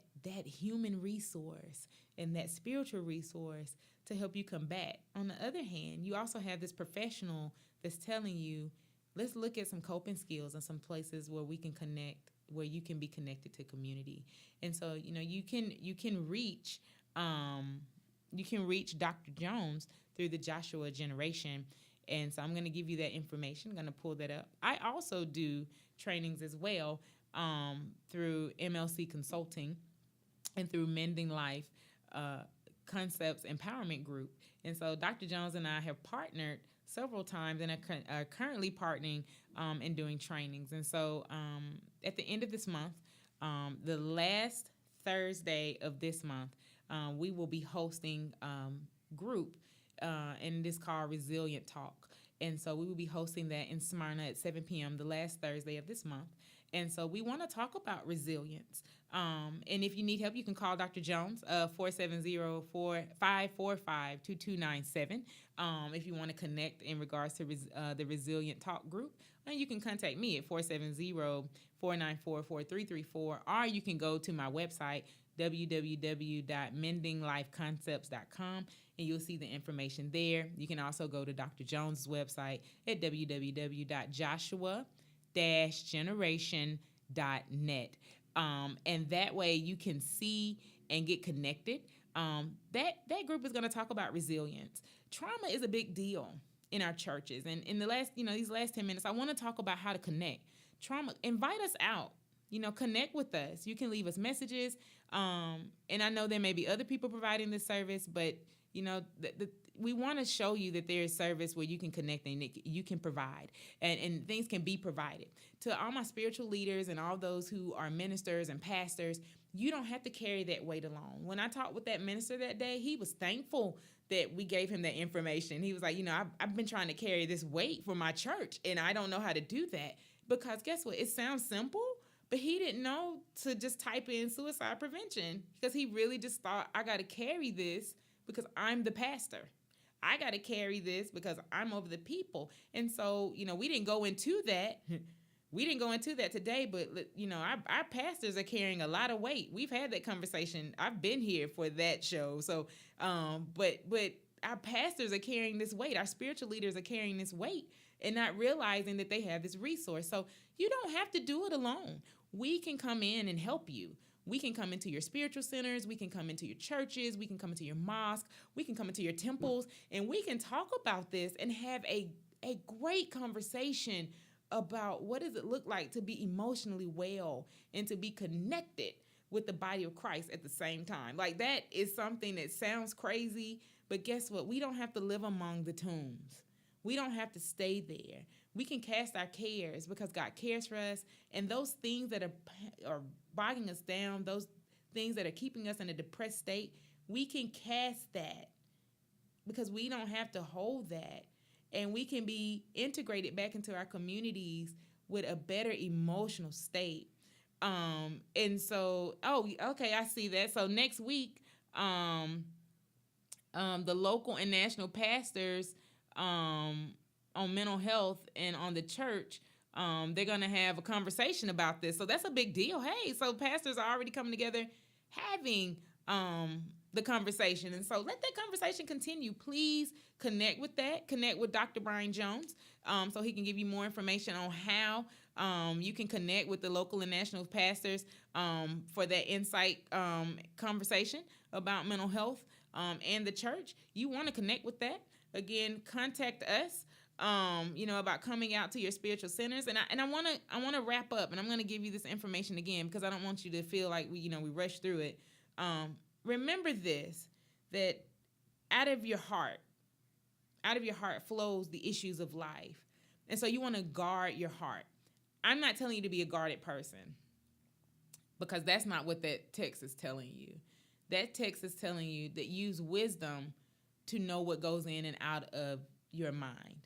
human resource and that spiritual resource to help you combat. On the other hand, you also have this professional that's telling you, let's look at some coping skills and some places where we can connect, where you can be connected to community. And so, you can reach Dr. Jones through the Joshua generation. And so I'm going to give you that information. I'm going to pull that up. I also do trainings as well, through MLC Consulting and through Mending Life Concepts Empowerment Group. And so Dr. Jones and I have partnered several times and are currently partnering and doing trainings. And so at the end of this month, the last Thursday of this month, we will be hosting group, and this called Resilient Talk. And so we will be hosting that in Smyrna at 7 p.m. the last Thursday of this month. And so we want to talk about resilience. And if you need help, you can call Dr. Jones, 470-545-2297. If you want to connect in regards to the Resilient Talk group, and you can contact me at 470-494-4334, or you can go to my website, www.mendinglifeconcepts.com, and you'll see the information there. You can also go to Dr. Jones' website at www.joshua-generation.net. And that way you can see and get connected. That group is going to talk about resilience. Trauma is a big deal in our churches. And in the these last 10 minutes, I want to talk about how to connect. Trauma, invite us out. Connect with us. You can leave us messages. And I know there may be other people providing this service, but we want to show you that there is service where you can connect and you can provide, and things can be provided. To all my spiritual leaders and all those who are ministers and pastors, you don't have to carry that weight alone. When I talked with that minister that day, he was thankful that we gave him that information. He was like, I've been trying to carry this weight for my church, and I don't know how to do that. Because guess what? It sounds simple, but he didn't know to just type in suicide prevention, because he really just thought, I got to carry this because I'm the pastor. I got to carry this because I'm over the people. And so, we didn't go into that. We didn't go into that today, but our pastors are carrying a lot of weight. We've had that conversation. I've been here for that show. So, but our pastors are carrying this weight. Our spiritual leaders are carrying this weight and not realizing that they have this resource. So you don't have to do it alone. We can come in and help you. We can come into your spiritual centers. We can come into your churches. We can come into your mosque. We can come into your temples, and we can talk about this and have a great conversation about what does it look like to be emotionally well and to be connected with the body of Christ at the same time. Like, that is something that sounds crazy, but guess what? We don't have to live among the tombs. We don't have to stay there. We can cast our cares because God cares for us, and those things that are bogging us down, those things that are keeping us in a depressed state, we can cast that because we don't have to hold that. And we can be integrated back into our communities with a better emotional state. And so, okay, I see that. So next week, the local and national pastors on mental health and on the church, they're going to have a conversation about this. So that's a big deal. Hey, so pastors are already coming together having the conversation. And so let that conversation continue. Please connect with that. Connect with Dr. Bryan Jones so he can give you more information on how you can connect with the local and national pastors for that insight conversation about mental health and the church. You want to connect with that. Again, contact us. About coming out to your spiritual centers, and I want to wrap up, and I'm going to give you this information again because I don't want you to feel like we rush through it. Remember this, that out of your heart flows the issues of life, and so you want to guard your heart. I'm not telling you to be a guarded person because that's not what that text is telling you. That text is telling you that use wisdom to know what goes in and out of your mind.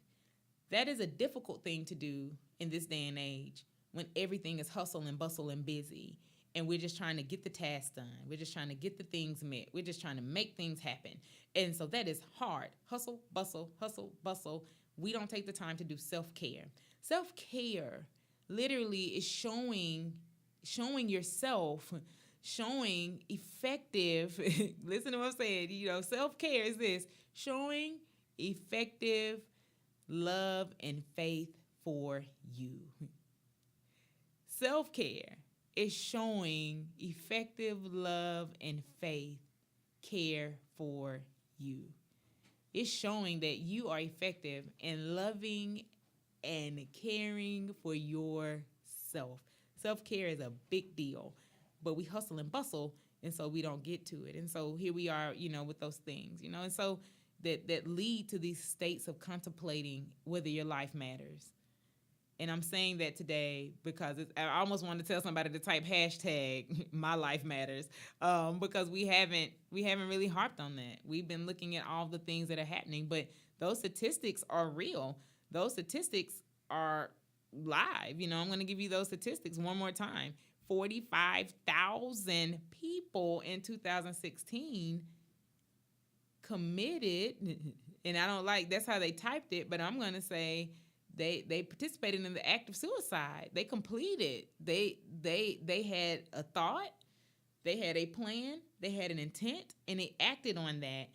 That is a difficult thing to do in this day and age when everything is hustle and bustle and busy, and we're just trying to get the tasks done. We're just trying to get the things met. We're just trying to make things happen. And so that is hard. Hustle, bustle, hustle, bustle. We don't take the time to do self-care. Self-care literally is showing showing yourself, showing effective, listen to what I'm saying, self-care is this, showing effective love and faith for you. Self-care is showing effective love and faith, care for you. It's showing that you are effective in loving and caring for yourself. Self-care is a big deal, but we hustle and bustle, and so we don't get to it. And so here we are, with those things, and so that lead to these states of contemplating whether your life matters. And I'm saying that today because I almost want to tell somebody to type hashtag my life matters, because we haven't really harped on that. We've been looking at all the things that are happening, but those statistics are real. Those statistics are live. I'm going to give you those statistics one more time. 45,000 people in 2016 committed, and I don't like that's how they typed it, but I'm going to say they participated in the act of suicide. They completed. They had a thought, they had a plan, they had an intent, and they acted on that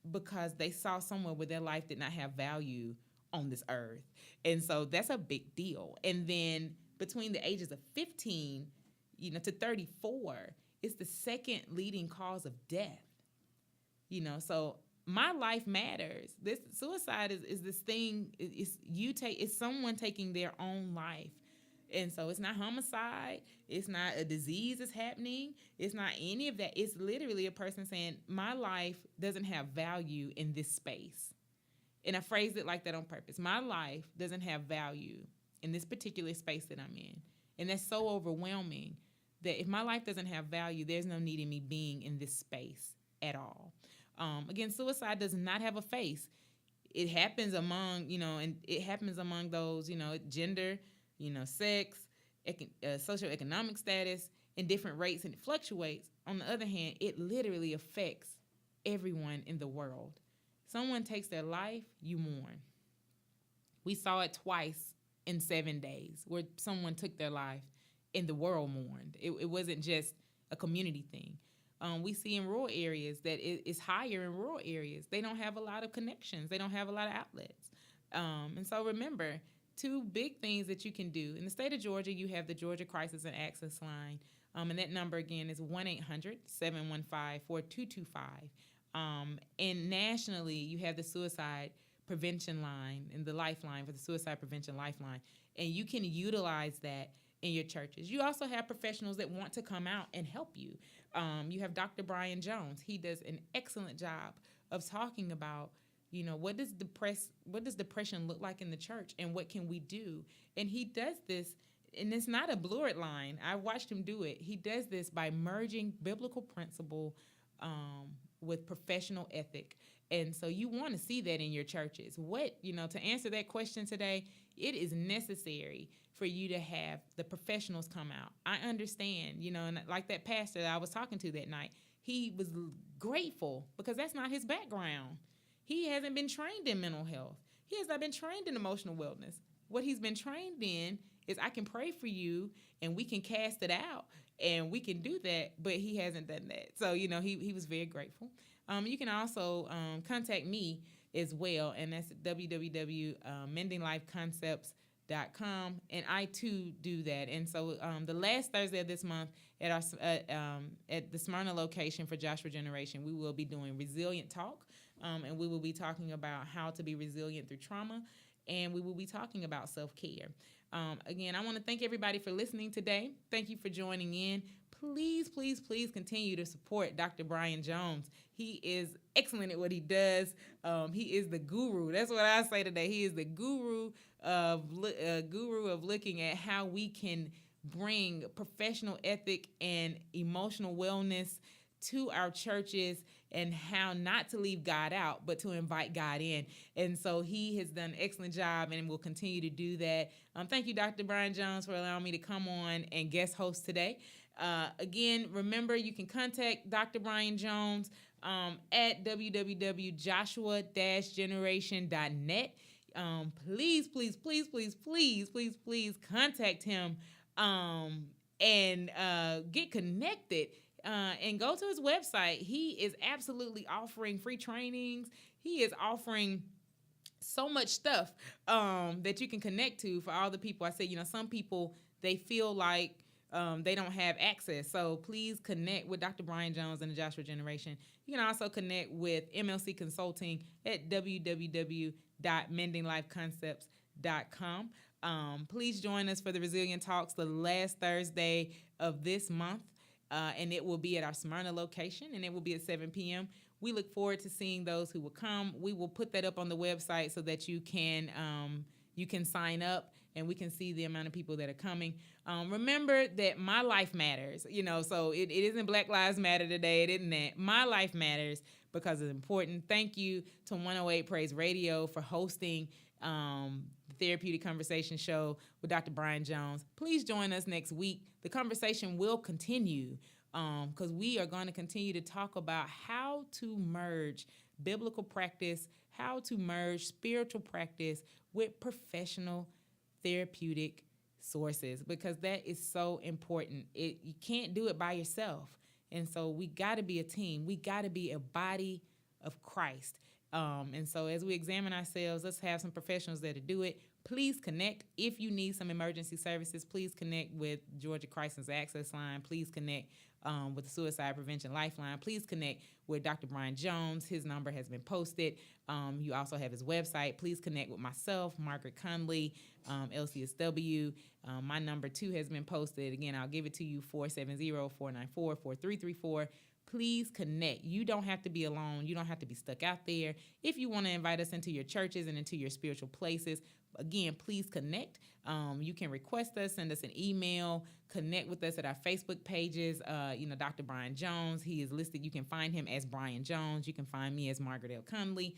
because they saw somewhere where their life did not have value on this earth. And so that's a big deal. And then between the ages of 15, to 34, it's the second leading cause of death. So my life matters. This suicide is this thing. It's someone taking their own life, and so it's not homicide. It's not a disease that's happening. It's not any of that. It's literally a person saying, "My life doesn't have value in this space," and I phrased it like that on purpose. My life doesn't have value in this particular space that I'm in, and that's so overwhelming that if my life doesn't have value, there's no need in me being in this space at all. Again, suicide does not have a face. It happens among, and it happens among those, gender, sex, socioeconomic status, and different rates, and it fluctuates. On the other hand, it literally affects everyone in the world. Someone takes their life, you mourn. We saw it twice in 7 days where someone took their life and the world mourned. It wasn't just a community thing. We see in rural areas that it's higher in rural areas. They don't have a lot of connections. They don't have a lot of outlets. And so remember, two big things that you can do. In the state of Georgia, you have the Georgia Crisis and Access Line. And that number, again, is 1-800-715-4225. And nationally, you have the Suicide Prevention Line and the Lifeline for the Suicide Prevention Lifeline. And you can utilize that in your churches. You also have professionals that want to come out and help you. You have Dr. Bryan Jones. He does an excellent job of talking about, what does depression look like in the church and what can we do? And he does this, and it's not a blurred line. I watched him do it. He does this by merging biblical principle with professional ethic. And so you want to see that in your churches. To answer that question today, it is necessary for you to have the professionals come out. I understand, and like that pastor that I was talking to that night, he was grateful because that's not his background. He hasn't been trained in mental health. He has not been trained in emotional wellness. What he's been trained in is I can pray for you and we can cast it out and we can do that, but he hasn't done that. So, he was very grateful. You can also contact me as well, and that's www.mendinglifeconcepts.com, and I too do that. And so the last Thursday of this month at the Smyrna location for Joshua Generation, we will be doing Resilient Talk, and we will be talking about how to be resilient through trauma, and we will be talking about self-care. Again, I want to thank everybody for listening today. Thank you for joining in. Please, please, please continue to support Dr. Bryan Jones. He is excellent at what he does. He is the guru. That's what I say today. He is the guru of looking at how we can bring professional ethic and emotional wellness to our churches and how not to leave God out, but to invite God in. And so he has done an excellent job and will continue to do that. Thank you, Dr. Bryan Jones, for allowing me to come on and guest host today. Again, remember, you can contact Dr. Bryan Jones at www.joshua-generation.net. Please, please, please, please, please, please, please contact him and get connected. And go to his website. He is absolutely offering free trainings. He is offering so much stuff that you can connect to for all the people. I said, some people, they feel like they don't have access. So please connect with Dr. Bryan Jones and the Joshua Generation. You can also connect with MLC Consulting at www.mendinglifeconcepts.com. Please join us for the Resilient Talks the last Thursday of this month. And it will be at our Smyrna location, and it will be at 7 p.m. We look forward to seeing those who will come. We will put that up on the website so that you can sign up, and we can see the amount of people that are coming. Remember that my life matters, so it isn't Black Lives Matter today. It isn't that. My life matters because it's important. Thank you to 108 Praise Radio for hosting the Therapeutic Conversation Show with Dr. Bryan Jones. Please join us next week. The conversation will continue because we are going to continue to talk about how to merge biblical practice, how to merge spiritual practice with professional therapeutic sources, because that is so important. You can't do it by yourself. And so we got to be a team. We got to be a body of Christ. And so as we examine ourselves, let's have some professionals that do it. Please connect. If you need some emergency services, please connect with Georgia Crisis Access Line. Please connect with the Suicide Prevention Lifeline. Please connect with Dr. Bryan Jones. His number has been posted. You also have his website. Please connect with myself, Margaret Conley, LCSW. My number too has been posted. Again, I'll give it to you, 470-494-4334. Please connect. You don't have to be alone. You don't have to be stuck out there. If you want to invite us into your churches and into your spiritual places, again, please connect. You can request us, send us an email, connect with us at our Facebook pages. Dr. Bryan Jones, he is listed. You can find him as Bryan Jones. You can find me as Margaret L. Conley.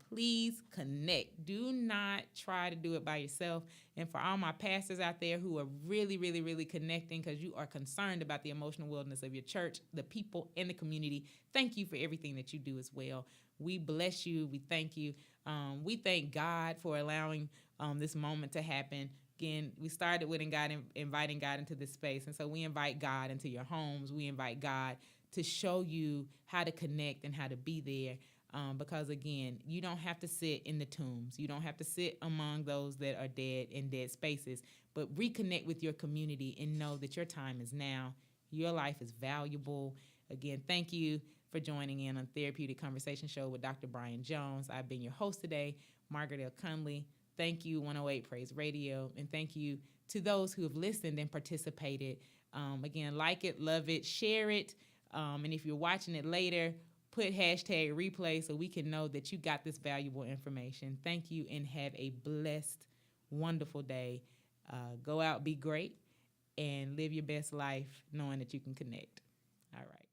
Please connect. Do not try to do it by yourself. And for all my pastors out there who are really, really, really connecting because you are concerned about the emotional wellness of your church, the people, and the community, thank you for everything that you do as well. We bless you. We thank you. We thank God for allowing this moment to happen. Again, we started with inviting God into this space. And so we invite God into your homes. We invite God to show you how to connect and how to be there. Because, again, you don't have to sit in the tombs. You don't have to sit among those that are dead in dead spaces. But reconnect with your community and know that your time is now. Your life is valuable. Again, thank you for joining in on Therapeutic Conversation Show with Dr. Bryan Jones. I've been your host today, Margaret L. Conley. Thank you, 108 Praise Radio, and thank you to those who have listened and participated. Again, like it, love it, share it, and if you're watching it later, put hashtag replay so we can know that you got this valuable information. Thank you, and have a blessed, wonderful day. Go out, be great, and live your best life knowing that you can connect. All right.